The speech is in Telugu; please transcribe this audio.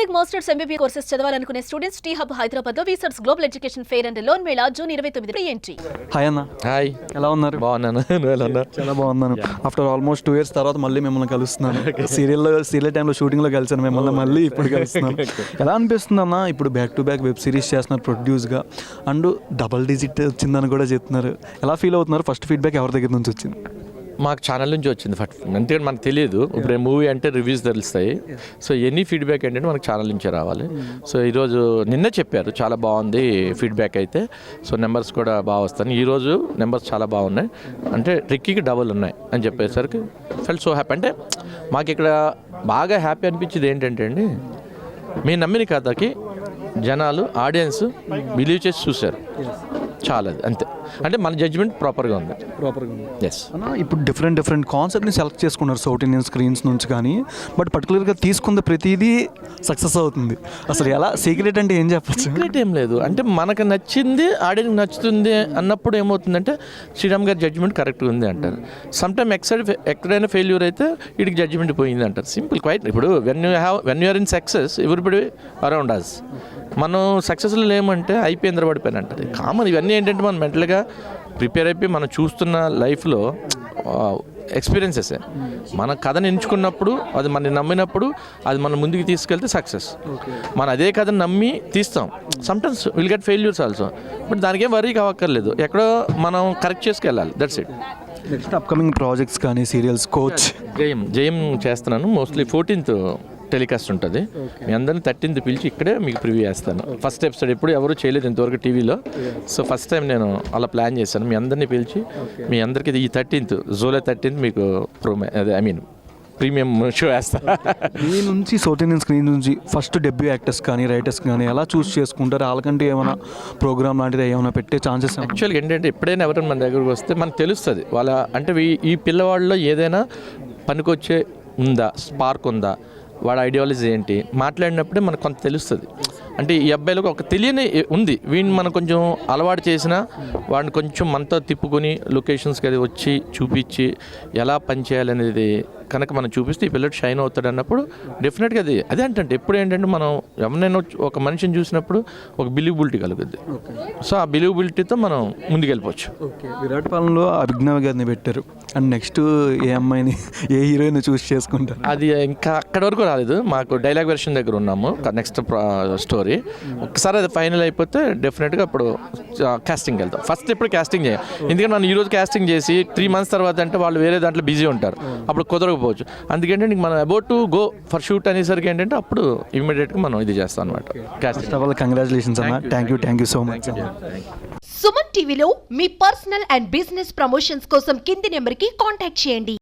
బీటెక్ మాస్టర్స్ ఎంబీబీ కోర్సెస్ చదవాలనుకునే స్టూడెంట్స్ టీ హబ్ హైదరాబాద్ లో వీసర్స్ global education fair and loan mela June 29 entry. Hi అన్న. హాయ్, ఎలా ఉన్నారు? బాగున్నాను. చాలా బాగున్నాను. ఆఫ్టర్ ఆల్మోస్ట్ 2 years తర్వాత మళ్ళీ మిమ్మల్ని కలుస్తున్నాను. సీరియల్ టైంలో షూటింగ్లో కలిసాను మిమ్మల్ని, మళ్ళీ ఇప్పుడు కలుస్తున్నాను. ఎలా అనిపిస్తుంది అన్న? ఇప్పుడు back to back web series చేస్తున్నారు ప్రొడ్యూస్గా, అండ్ డబల్ డిజిట్ వచ్చిందని కూడా చెప్తున్నారు. ఎలా ఫీల్ అవుతున్నారు? ఫస్ట్ ఫీడ్బ్యాక్ ఎవరి దగ్గర నుంచి వచ్చింది? మాకు ఛానల్ నుంచి వచ్చింది. ఎందుకంటే మనకు తెలియదు, ఇప్పుడు మూవీ అంటే రివ్యూస్ తెలుస్తాయి. సో ఎనీ ఫీడ్బ్యాక్ ఏంటంటే మనకు ఛానల్ నుంచే రావాలి. సో ఈరోజు నిన్నే చెప్పారు చాలా బాగుంది ఫీడ్బ్యాక్ అయితే. సో నెంబర్స్ కూడా బాగా వస్తాయి. ఈరోజు నెంబర్స్ చాలా బాగున్నాయి, అంటే రిక్కీకి డబుల్ ఉన్నాయి అని చెప్పేసరికి ఫెల్ సో హ్యాపీ. అంటే మాకు ఇక్కడ బాగా హ్యాపీ అనిపించేది ఏంటంటే అండి, మేము నమ్మిన కథకి జనాలు ఆడియన్స్ బిలీవ్ చేసి చూశారు. చాలా అంతే. అంటే మన జడ్జిమెంట్ ప్రాపర్గా ఉంది. ఎస్ అన్న, ఇప్పుడు డిఫరెంట్ కాన్సెప్ట్ని సెలెక్ట్ చేసుకున్నారు సౌత్ ఇండియన్ స్క్రీన్స్ నుంచి, కానీ బట్ పర్టికులర్గా తీసుకున్న ప్రతిదీ సక్సెస్ అవుతుంది. అసలు ఎలా సీక్రెట్ అంటే ఏం చెప్పచ్చు? సీక్రెట్ ఏం లేదు. అంటే మనకు నచ్చింది ఆడియన్కి నచ్చుతుంది అన్నప్పుడు ఏమవుతుందంటే శ్రీరామ్ గారి జడ్జిమెంట్ కరెక్ట్గా ఉంది అంటారు. సమ్టైమ్ ఎక్కడైనా ఫెయిల్యూర్ అయితే వీడికి జడ్జిమెంట్ పోయింది అంటారు. Simple, quite. ఇప్పుడు when you are in success everybody around us. మనం సక్సెస్లో లేమంటే అయిపోయింది పడిపోయిన అంటారు. కామన్. ఇవన్నీ ఏంటంటే మనం మెంటల్గా ప్రిపేర్ అయిపోయి మనం చూస్తున్న లైఫ్లో ఎక్స్పీరియన్సెస్. మన కథను ఎంచుకున్నప్పుడు, అది మనం నమ్మినప్పుడు, అది మనం ముందుకు తీసుకెళ్తే సక్సెస్. మనం అదే కథను నమ్మి తీస్తాం. Sometimes will get failures also, but దానికేం వరీ కావక్కర్లేదు. ఎక్కడో మనం కరెక్ట్ చేసుకెళ్ళాలి. That's it. Next upcoming projects కానీ సీరియల్స్? కోచ్ జయం చేస్తున్నాను. మోస్ట్లీ 14th టెలికాస్ట్ ఉంటుంది. మీ అందరిని 13th పిలిచి ఇక్కడే మీకు ప్రివ్యూ చేస్తాను. ఫస్ట్ ఎపిసోడ్ ఎప్పుడు ఎవరు చేయలేదు ఇంతవరకు టీవీలో. సో ఫస్ట్ టైం నేను అలా ప్లాన్ చేశాను. మీ అందరినీ పిలిచి మీ అందరికీ ఈ 13th జూలై 13th మీకు ప్రీమియం షో వేస్తాను. మీ నుంచి సౌత్ ఇండియన్ స్క్రీన్ నుంచి ఫస్ట్ డెబ్యూ యాక్టర్స్ కానీ రైటర్స్ కానీ ఎలా చూస్ చేసుకుంటారు? వాళ్ళకంటే ఏమైనా ప్రోగ్రామ్ లాంటిది ఏమైనా పెట్టే ఛాన్సెస్? యాక్చువల్గా ఏంటంటే ఎప్పుడైనా ఎవరైనా మన దగ్గరకు వస్తే మనకు తెలుస్తుంది వాళ్ళ, అంటే ఈ పిల్లవాళ్ళలో ఏదైనా పనికొచ్చే ఉందా, స్పార్క్ ఉందా, వాడి ఐడియాలజీ ఏంటి, మాట్లాడినప్పుడే మనకు కొంత తెలుస్తుంది. అంటే ఈ అబ్బాయిలకు ఒక తెలియని ఉంది, వీడిని మనం కొంచెం అలవాటు చేసినా వాడిని కొంచెం మనతో తిప్పుకొని లొకేషన్స్కి అది వచ్చి చూపించి ఎలా పనిచేయాలనేది కనుక మనం చూపిస్తే ఈ పిల్లడు షైన్ అవుతాడు అన్నప్పుడు డెఫినెట్గా అదే అంటే ఎప్పుడు ఏంటంటే మనం ఎవరినైనా ఒక మనిషిని చూసినప్పుడు ఒక బిలీవబిలిటీ కలుగుద్ది. సో ఆ బిలీవబిలిటీతో మనం ముందుకెళ్ళిపోవచ్చు. విరాట్ పాలనలో అభిజ్ఞావ్ గారిని పెట్టారు, అండ్ నెక్స్ట్ ఏ అమ్మాయిని, ఏ హీరోయిన్ చూస్ చేసుకుంటారు? అది ఇంకా అక్కడి వరకు రాలేదు. మాకు డైలాగ్ వెర్షన్ దగ్గర ఉన్నాము. నెక్స్ట్ స్టోరీ ఒకసారి అది ఫైనల్ అయిపోతే డెఫినెట్గా అప్పుడు కాస్టింగ్ వెళ్తాం. ఫస్ట్ ఎప్పుడు కాస్టింగ్ చేయాలి, ఎందుకంటే మనం ఈరోజు కాస్టింగ్ చేసి 3 months తర్వాత అంటే వాళ్ళు వేరే దాంట్లో బిజీ ఉంటారు, అప్పుడు కుదరకపోవచ్చు. అందుకంటే మనం about to go for shoot అనేసరికి ఏంటంటే అప్పుడు ఇమీడియట్గా మనం ఇది చేస్తాం అనమాట. కాస్టింగ్. కంగ్రాచులేషన్స్ అన్న. Thank you so much. Suman టీవీలో మీ పర్సనల్ అండ్ బిజినెస్ ప్రమోషన్స్ కోసం కింది నెంబర్కి కాంటాక్ట్ చేయండి.